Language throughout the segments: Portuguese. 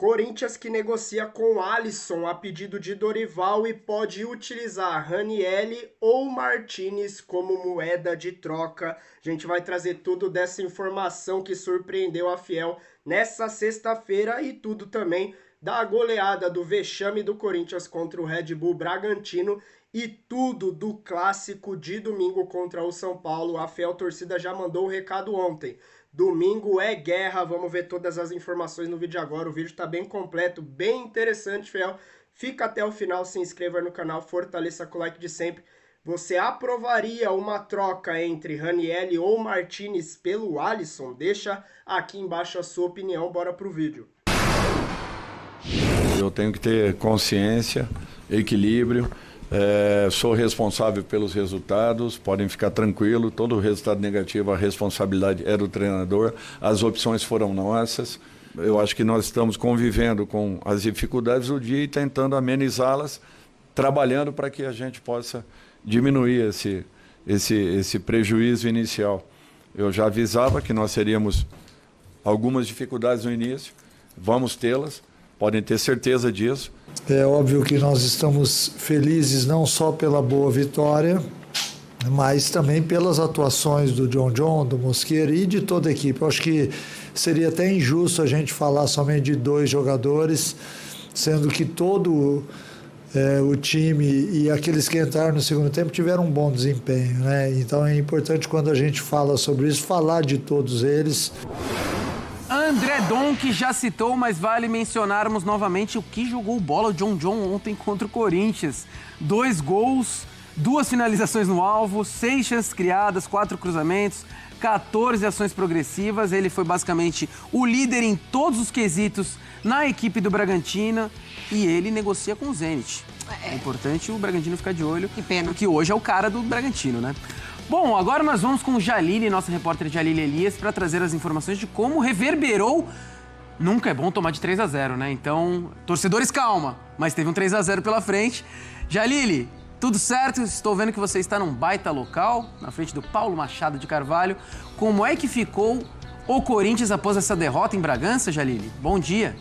Corinthians que negocia com Alisson a pedido de Dorival e pode utilizar Ranieri ou Martinez como moeda de troca. A gente vai trazer tudo dessa informação que surpreendeu a Fiel nessa sexta-feira e tudo também da goleada do vexame do Corinthians contra o Red Bull Bragantino e tudo do clássico de domingo contra o São Paulo. A Fiel torcida já mandou o recado ontem. Domingo é guerra, vamos ver todas as informações no vídeo agora. O vídeo tá bem completo, bem interessante, Fiel. Fica até o final, se inscreva no canal, fortaleça com o like de sempre. Você aprovaria uma troca entre Ranieri ou Martinez pelo Alisson? Deixa aqui embaixo a sua opinião, bora pro vídeo. Eu tenho que ter consciência, equilíbrio. Sou responsável pelos resultados, podem ficar tranquilos, todo resultado negativo, a responsabilidade é do treinador, as opções foram nossas. Eu acho que nós estamos convivendo com as dificuldades do dia e tentando amenizá-las, trabalhando para que a gente possa diminuir esse prejuízo inicial. Eu já avisava que nós teríamos algumas dificuldades no início, vamos tê-las, podem ter certeza disso. É óbvio que nós estamos felizes não só pela boa vitória, mas também pelas atuações do John, do Mosquera e de toda a equipe. Eu acho que seria até injusto a gente falar somente de 2 jogadores, sendo que todo o time e aqueles que entraram no segundo tempo tiveram um bom desempenho, né? Então é importante, quando a gente fala sobre isso, falar de todos eles. André Donk já citou, mas vale mencionarmos novamente o que jogou bola o John ontem contra o Corinthians. 2 gols, 2 finalizações no alvo, 6 chances criadas, 4 cruzamentos, 14 ações progressivas. Ele foi basicamente o líder em todos os quesitos na equipe do Bragantino e ele negocia com o Zenit. É importante o Bragantino ficar de olho, que pena, porque hoje é o cara do Bragantino, né? Bom, agora nós vamos com o Jalili, nossa repórter Jalili Elias, para trazer as informações de como reverberou. Nunca é bom tomar de 3-0, né? Então, torcedores, calma, mas teve um 3-0 pela frente. Jalili, tudo certo? Estou vendo que você está num baita local, na frente do Paulo Machado de Carvalho. Como é que ficou o Corinthians após essa derrota em Bragança, Jalili? Bom dia.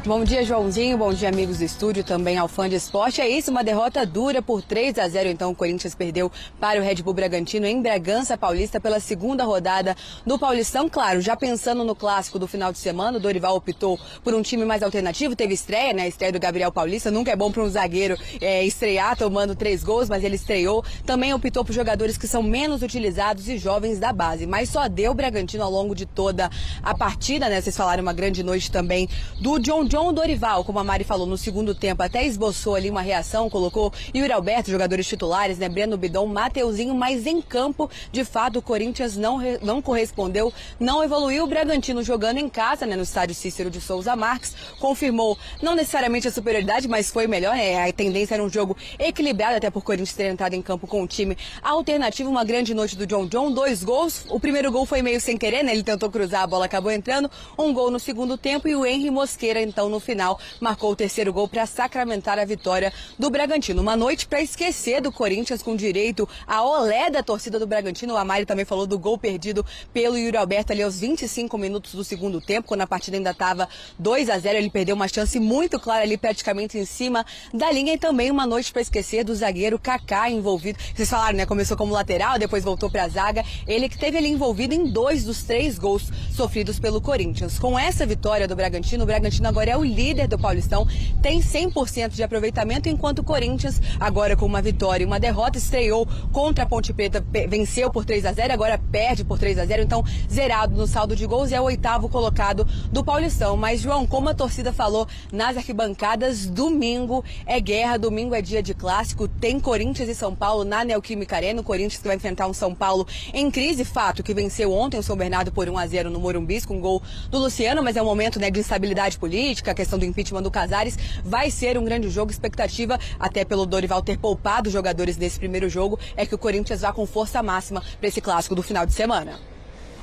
Bom dia, Joãozinho. Bom dia, amigos do estúdio, também ao fã de esporte. É isso, uma derrota dura por 3-0. Então, o Corinthians perdeu para o Red Bull Bragantino em Bragança Paulista pela segunda rodada do Paulistão. Claro, já pensando no clássico do final de semana, o Dorival optou por um time mais alternativo. Teve estreia, né? A estreia do Gabriel Paulista. Nunca é bom para um zagueiro estrear tomando 3 gols, mas ele estreou. Também optou por jogadores que são menos utilizados e jovens da base. Mas só deu o Bragantino ao longo de toda a partida, né? Vocês falaram uma grande noite também do John Dorival, como a Mari falou, no segundo tempo até esboçou ali uma reação, colocou Yuri Alberto, jogadores titulares, né, Breno Bidon, Mateuzinho, mas em campo, de fato, o Corinthians não correspondeu, não evoluiu. O Bragantino jogando em casa, né, no estádio Cícero de Souza Marques, confirmou não necessariamente a superioridade, mas foi melhor, a tendência era um jogo equilibrado, até por Corinthians ter entrado em campo com um time alternativo. Uma grande noite do John, 2 gols, o primeiro gol foi meio sem querer, né, ele tentou cruzar, a bola acabou entrando, um gol no segundo tempo e o Henry Mosquera, então, no final, marcou o terceiro gol para sacramentar a vitória do Bragantino. Uma noite para esquecer do Corinthians, com direito a olé da torcida do Bragantino. A Mari também falou do gol perdido pelo Yuri Alberto ali aos 25 minutos do segundo tempo, quando a partida ainda estava 2-0. Ele perdeu uma chance muito clara ali, praticamente em cima da linha. E também uma noite para esquecer do zagueiro Kaká, envolvido. Vocês falaram, né? Começou como lateral, depois voltou para a zaga. Ele que teve ali envolvido em 2 dos 3 gols sofridos pelo Corinthians. Com essa vitória do Bragantino, o Bragantino agora é o líder do Paulistão, tem 100% de aproveitamento, enquanto o Corinthians, agora com uma vitória e uma derrota, estreou contra a Ponte Preta, venceu por 3-0, agora perde por 3-0, então zerado no saldo de gols, é o 8º colocado do Paulistão. Mas, João, como a torcida falou nas arquibancadas, domingo é guerra, domingo é dia de clássico, tem Corinthians e São Paulo na Neoquímica Arena, o Corinthians que vai enfrentar um São Paulo em crise, fato que venceu ontem o São Bernardo por 1-0 no Morumbi, com gol do Luciano, mas é um momento, né, de instabilidade política, a questão do impeachment do Casares. Vai ser um grande jogo, expectativa, até pelo Dorival ter poupado jogadores nesse primeiro jogo, é que o Corinthians vá com força máxima para esse clássico do final de semana.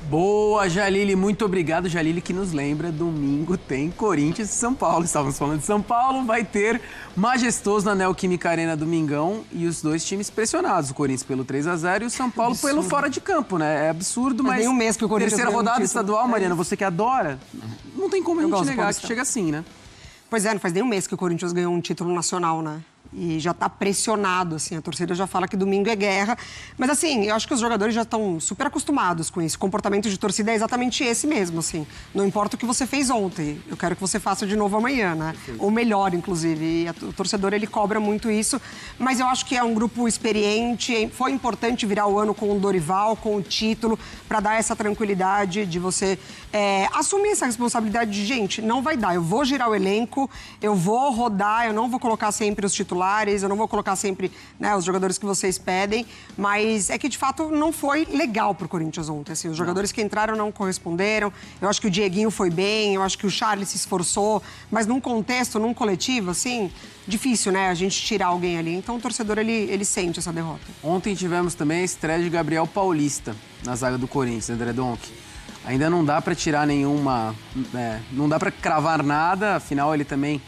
Boa, Jalili, muito obrigado. Jalili que nos lembra, domingo tem Corinthians e São Paulo. Estávamos falando de São Paulo, vai ter majestoso na Neoquímica Arena domingão e os dois times pressionados. O Corinthians pelo 3-0 e o São Paulo pelo fora de campo, né? É absurdo, mas nem um mês que o Corinthians terceira ganhou um rodada título. estadual, Mariana, você que adora, não tem como a gente negar que chega assim, né? Pois é, não faz nem um mês que o Corinthians ganhou um título nacional, né? E já tá pressionado, assim, a torcida já fala que domingo é guerra. Mas, assim, eu acho que os jogadores já estão super acostumados com isso. O comportamento de torcida é exatamente esse mesmo, assim. Não importa o que você fez ontem, eu quero que você faça de novo amanhã, né? Ou melhor, inclusive. E o torcedor, ele cobra muito isso. Mas eu acho que é um grupo experiente. Foi importante virar o ano com o Dorival, com o título, para dar essa tranquilidade de você assumir essa responsabilidade de, gente, não vai dar. Eu vou girar o elenco, eu vou rodar, eu não vou colocar sempre os titulares, eu não vou colocar sempre, né, os jogadores que vocês pedem, mas é que, de fato, não foi legal pro Corinthians ontem, assim, os jogadores que entraram não corresponderam, eu acho que o Dieguinho foi bem, eu acho que o Charles se esforçou, mas num contexto, num coletivo, assim, difícil, né, a gente tirar alguém ali, então o torcedor, ele sente essa derrota. Ontem tivemos também a estreia de Gabriel Paulista na zaga do Corinthians, André Donk. Ainda não dá pra tirar nenhuma, não dá pra cravar nada, afinal ele também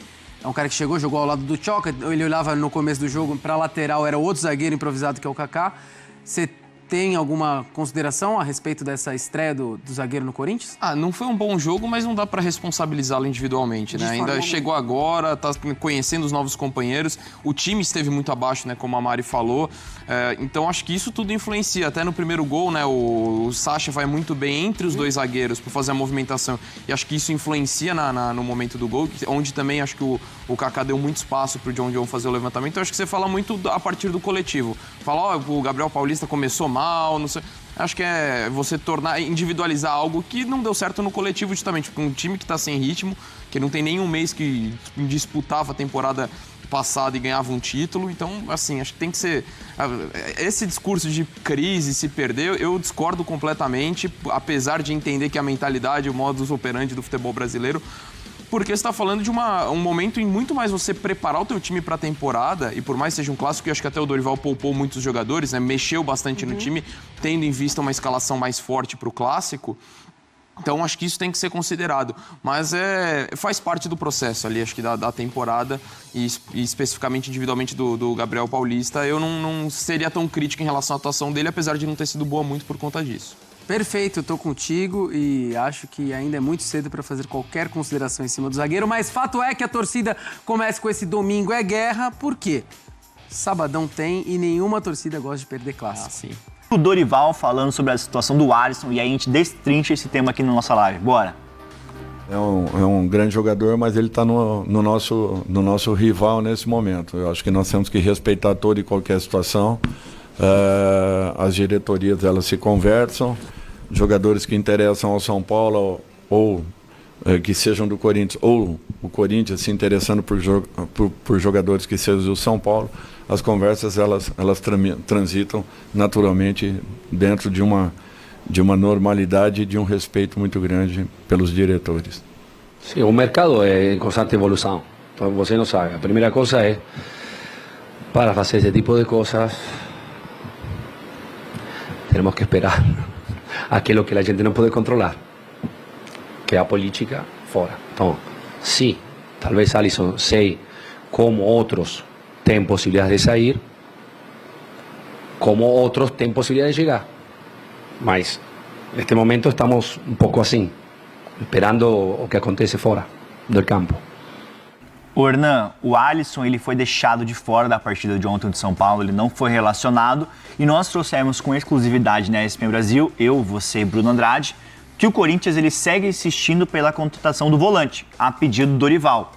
é um cara que chegou, jogou ao lado do Tchoca, ele olhava no começo do jogo pra lateral, era outro zagueiro improvisado que é o Kaká. Você tem alguma consideração a respeito dessa estreia do zagueiro no Corinthians? Não foi um bom jogo, mas não dá pra responsabilizá-lo individualmente, né? Ainda chegou agora, tá conhecendo os novos companheiros, o time esteve muito abaixo, né, como a Mari falou, então acho que isso tudo influencia. Até no primeiro gol, né, o Sacha vai muito bem entre os dois zagueiros para fazer a movimentação, e acho que isso influencia no momento do gol, onde também acho que o Kaká deu muito espaço pro John fazer o levantamento. Então acho que você fala muito a partir do coletivo. Fala, o Gabriel Paulista começou mal, não sei. Acho que é você individualizar algo que não deu certo no coletivo, justamente, porque um time que está sem ritmo, que não tem nenhum mês que disputava a temporada passada e ganhava um título. Então, assim, acho que tem que ser... Esse discurso de crise, se perder, eu discordo completamente, apesar de entender que a mentalidade, o modus operandi do futebol brasileiro, porque você está falando de um momento em muito mais você preparar o teu time para a temporada, e por mais que seja um clássico, eu acho que até o Dorival poupou muitos jogadores, né? Mexeu bastante no time, tendo em vista uma escalação mais forte para o clássico. Então, acho que isso tem que ser considerado. Mas faz parte do processo ali, acho que da temporada, e especificamente, individualmente, do Gabriel Paulista. Eu não seria tão crítico em relação à atuação dele, apesar de não ter sido boa muito por conta disso. Perfeito, eu tô contigo e acho que ainda é muito cedo para fazer qualquer consideração em cima do zagueiro, mas fato é que a torcida começa com esse domingo é guerra, por quê? Sabadão tem e nenhuma torcida gosta de perder clássico. Sim. O Dorival falando sobre a situação do Alisson e aí a gente destrincha esse tema aqui na nossa live. Bora! É um grande jogador, mas ele está no nosso rival nesse momento. Eu acho que nós temos que respeitar toda e qualquer situação. As diretorias, elas se conversam. Jogadores que interessam ao São Paulo ou que sejam do Corinthians, ou o Corinthians se interessando por jogadores que sejam do São Paulo, as conversas elas transitam naturalmente dentro de uma normalidade e de um respeito muito grande pelos diretores. Sim, o mercado é em constante evolução. Então você não sabe. A primeira coisa é, para fazer esse tipo de coisas, temos que esperar aquilo que a gente não pode controlar, que é a política fora. Então, sim, talvez Alisson sei como outros têm possibilidade de sair, como outros têm possibilidade de chegar. Mas, neste momento, estamos um pouco assim, esperando o que acontece fora do campo. O Hernan, o Alisson ele foi deixado de fora da partida de ontem de São Paulo, ele não foi relacionado e nós trouxemos com exclusividade na ESPN Brasil, eu, você e Bruno Andrade, que o Corinthians ele segue insistindo pela contratação do volante, a pedido do Dorival.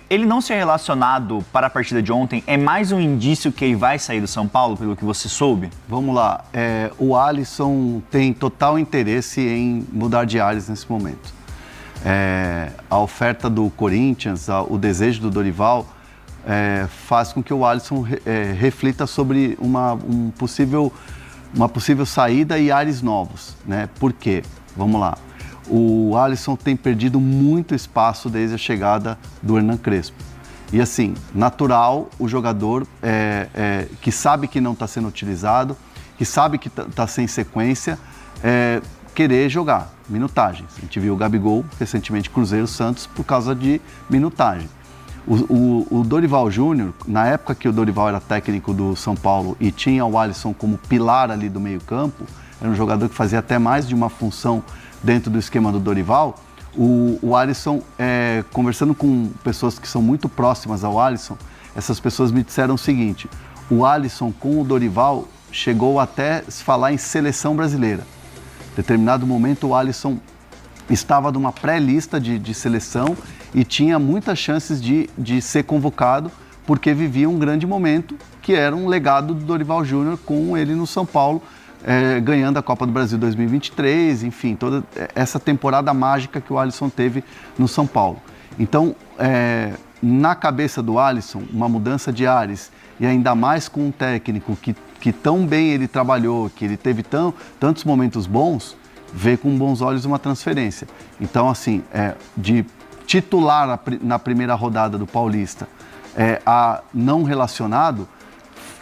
Ele não ser relacionado para a partida de ontem é mais um indício que ele vai sair do São Paulo, pelo que você soube? Vamos lá, o Alisson tem total interesse em mudar de ares nesse momento. A oferta do Corinthians, o desejo do Dorival, faz com que o Alisson reflita sobre uma possível saída e ares novos, né? Por quê? Vamos lá. O Alisson tem perdido muito espaço desde a chegada do Hernan Crespo. E assim, natural o jogador que sabe que não está sendo utilizado, que sabe que está sem sequência, querer jogar, minutagens. A gente viu o Gabigol, recentemente Cruzeiro, Santos, por causa de minutagem. O Dorival Júnior, na época que o Dorival era técnico do São Paulo e tinha o Alisson como pilar ali do meio campo, era um jogador que fazia até mais de uma função dentro do esquema do Dorival. O Alisson, conversando com pessoas que são muito próximas ao Alisson, essas pessoas me disseram o seguinte: o Alisson com o Dorival chegou até se falar em seleção brasileira. Em determinado momento o Alisson estava numa pré-lista de seleção e tinha muitas chances de ser convocado, porque vivia um grande momento, que era um legado do Dorival Júnior com ele no São Paulo, ganhando a Copa do Brasil 2023, enfim, toda essa temporada mágica que o Alisson teve no São Paulo. Então, na cabeça do Alisson, uma mudança de ares, e ainda mais com um técnico que tão bem ele trabalhou, que ele teve tantos momentos bons, vê com bons olhos uma transferência. Então, assim, de titular na primeira rodada do Paulista a não relacionado,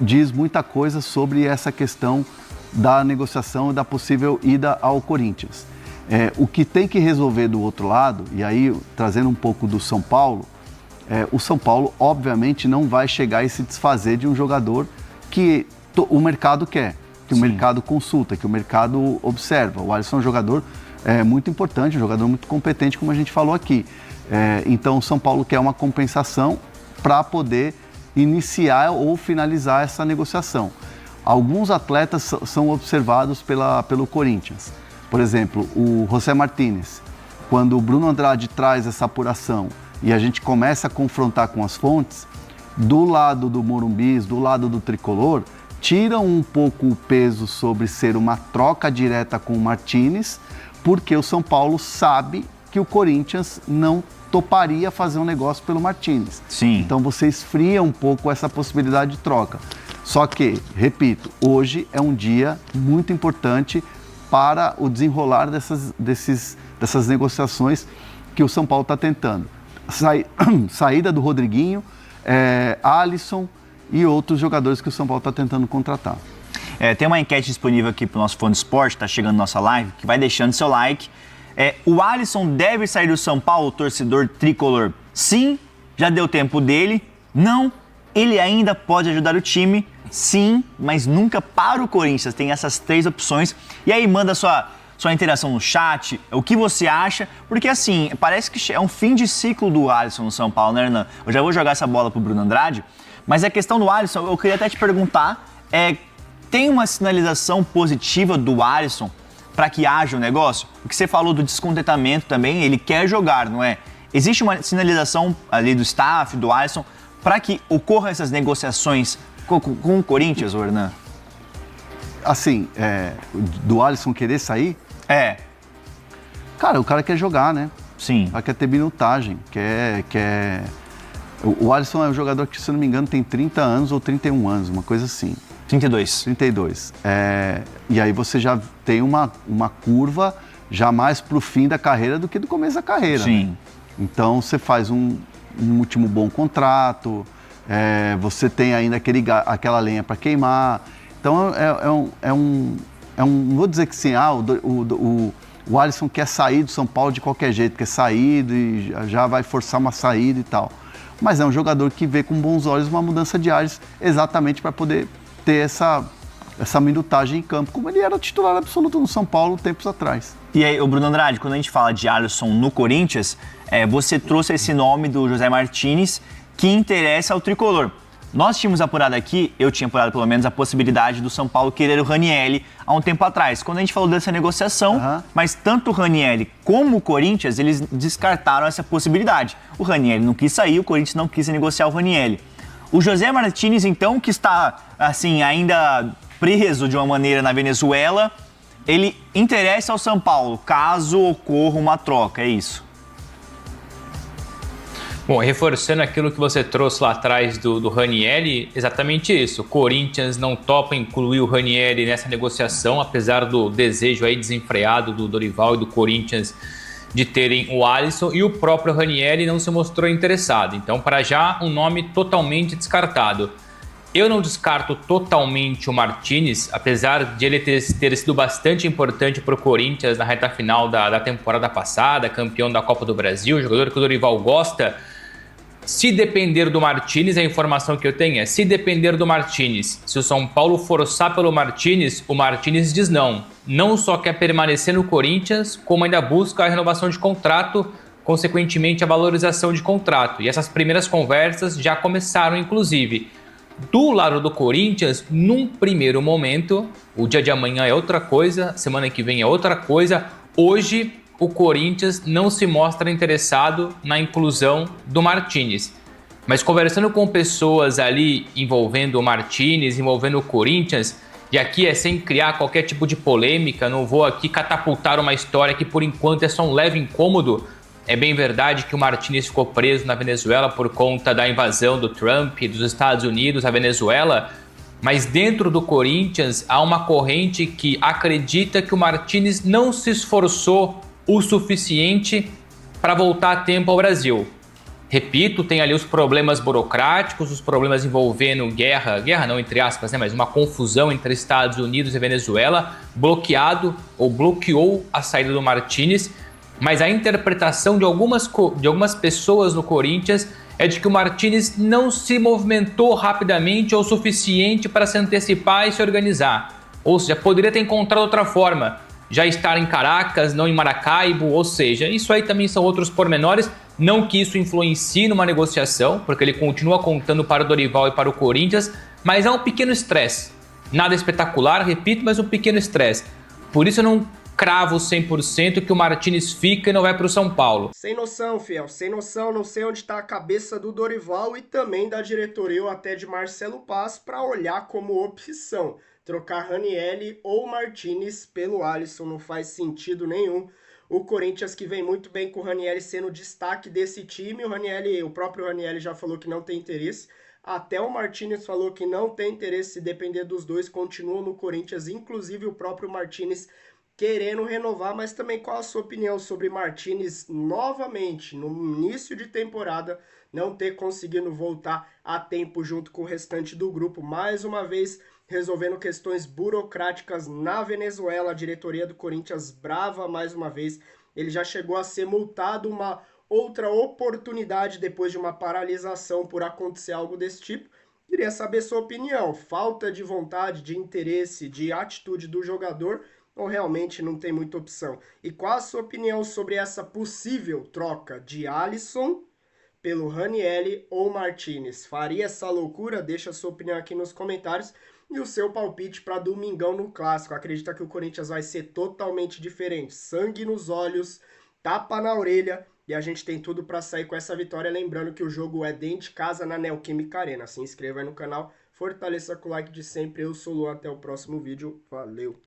diz muita coisa sobre essa questão da negociação e da possível ida ao Corinthians. O que tem que resolver do outro lado, e aí trazendo um pouco do São Paulo, o São Paulo obviamente não vai chegar e se desfazer de um jogador que o mercado quer, que o mercado consulta, que o mercado observa. O Alisson é um jogador muito importante, um jogador muito competente, como a gente falou aqui. Então o São Paulo quer uma compensação para poder iniciar ou finalizar essa negociação. Alguns atletas são observados pelo Corinthians. Por exemplo, o José Martínez. Quando o Bruno Andrade traz essa apuração e a gente começa a confrontar com as fontes, do lado do Morumbis, do lado do Tricolor, tiram um pouco o peso sobre ser uma troca direta com o Martínez, porque o São Paulo sabe que o Corinthians não toparia fazer um negócio pelo Martínez. Sim. Então você esfria um pouco essa possibilidade de troca. Só que, repito, hoje é um dia muito importante para o desenrolar dessas negociações que o São Paulo está tentando. Saída do Rodriguinho, Alisson e outros jogadores que o São Paulo está tentando contratar. Tem uma enquete disponível aqui para o nosso Fã de Esporte, está chegando na nossa live, que vai deixando seu like. O Alisson deve sair do São Paulo, torcedor tricolor? Sim, já deu tempo dele. Não, ele ainda pode ajudar o time. Sim, mas nunca para o Corinthians. Tem essas 3 opções. E aí manda sua interação no chat, o que você acha, porque assim, parece que é um fim de ciclo do Alisson no São Paulo, né, Hernan? Eu já vou jogar essa bola pro Bruno Andrade, mas a questão do Alisson, eu queria até te perguntar, tem uma sinalização positiva do Alisson para que haja um negócio? Porque você falou do descontentamento também, ele quer jogar, não é? Existe uma sinalização ali do staff, do Alisson, para que ocorram essas negociações com o Corinthians, Hernan? Assim, do Alisson querer sair? Cara, o cara quer jogar, né? Sim. O cara quer ter minutagem, O Alisson é um jogador que, se não me engano, tem 30 anos ou 31 anos, uma coisa assim. 32. E aí você já tem uma curva já mais pro fim da carreira do que do começo da carreira. Sim. Né? Então você faz um último bom contrato, você tem ainda aquela lenha para queimar. Então não vou dizer que sim, o Alisson quer sair do São Paulo de qualquer jeito, quer sair e já vai forçar uma saída e tal. Mas é um jogador que vê com bons olhos uma mudança de ares exatamente para poder ter essa minutagem em campo, como ele era titular absoluto no São Paulo tempos atrás. E aí, Bruno Andrade, quando a gente fala de Alisson no Corinthians, você trouxe esse nome do José Martínez que interessa ao tricolor. Nós tínhamos apurado aqui, eu tinha apurado pelo menos a possibilidade do São Paulo querer o Ranieri há um tempo atrás, quando a gente falou dessa negociação, mas tanto o Ranieri como o Corinthians, eles descartaram essa possibilidade. O Ranieri não quis sair, o Corinthians não quis negociar o Ranieri. O José Martínez, então, que está, assim, ainda preso de uma maneira na Venezuela, ele interessa ao São Paulo, caso ocorra uma troca, é isso? Bom, reforçando aquilo que você trouxe lá atrás do Ranieri, exatamente isso. O Corinthians não topa incluir o Ranieri nessa negociação, apesar do desejo aí desenfreado do Dorival e do Corinthians de terem o Alisson, e o próprio Ranieri não se mostrou interessado. Então, para já, um nome totalmente descartado. Eu não descarto totalmente o Martínez, apesar de ele ter sido bastante importante para o Corinthians na reta final da temporada passada, campeão da Copa do Brasil, jogador que o Dorival gosta. Se depender do Martínez, a informação que eu tenho é, se depender do Martínez, se o São Paulo forçar pelo Martínez, o Martínez diz não. Não só quer permanecer no Corinthians, como ainda busca a renovação de contrato, consequentemente a valorização de contrato. E essas primeiras conversas já começaram, inclusive. Do lado do Corinthians, num primeiro momento, o dia de amanhã é outra coisa, semana que vem é outra coisa. Hoje, o Corinthians não se mostra interessado na inclusão do Martínez. Mas conversando com pessoas ali envolvendo o Martínez, envolvendo o Corinthians, e aqui é sem criar qualquer tipo de polêmica, não vou aqui catapultar uma história que por enquanto é só um leve incômodo. É bem verdade que o Martínez ficou preso na Venezuela por conta da invasão do Trump dos Estados Unidos à Venezuela, mas dentro do Corinthians há uma corrente que acredita que o Martínez não se esforçou o suficiente para voltar a tempo ao Brasil. Repito, tem ali os problemas burocráticos, os problemas envolvendo guerra não entre aspas, né, mas uma confusão entre Estados Unidos e Venezuela, bloqueado ou bloqueou a saída do Martínez, mas a interpretação de algumas pessoas no Corinthians é de que o Martínez não se movimentou rapidamente ou o suficiente para se antecipar e se organizar. Ou seja, poderia ter encontrado outra forma, já estar em Caracas, não em Maracaibo, ou seja, isso aí também são outros pormenores, não que isso influencie numa negociação, porque ele continua contando para o Dorival e para o Corinthians, mas há um pequeno estresse. Nada espetacular, repito, mas um pequeno estresse. Por isso eu não cravo 100% que o Martínez fica e não vai para o São Paulo. Sem noção, fiel, sem noção, não sei onde está a cabeça do Dorival e também da diretoria ou até de Marcelo Paz para olhar como opção. Trocar Ranieri ou Martínez pelo Alisson não faz sentido nenhum. O Corinthians que vem muito bem com o Ranieri sendo o destaque desse time. O próprio Ranieri já falou que não tem interesse. Até o Martínez falou que não tem interesse, se depender dos dois, continuam no Corinthians. Inclusive o próprio Martínez querendo renovar, mas também qual a sua opinião sobre Martínez novamente, no início de temporada, não ter conseguido voltar a tempo junto com o restante do grupo, mais uma vez resolvendo questões burocráticas na Venezuela, a diretoria do Corinthians brava mais uma vez, ele já chegou a ser multado uma outra oportunidade depois de uma paralisação por acontecer algo desse tipo. Queria saber sua opinião, falta de vontade, de interesse, de atitude do jogador, ou realmente não tem muita opção? E qual a sua opinião sobre essa possível troca de Alisson pelo Ranieri ou Martínez? Faria essa loucura? Deixa a sua opinião aqui nos comentários. E o seu palpite para domingão no Clássico. Acredita que o Corinthians vai ser totalmente diferente? Sangue nos olhos, tapa na orelha. E a gente tem tudo para sair com essa vitória. Lembrando que o jogo é dentro de casa na Neoquímica Arena. Se inscreva aí no canal, fortaleça com o like de sempre. Eu sou o Luan, até o próximo vídeo. Valeu!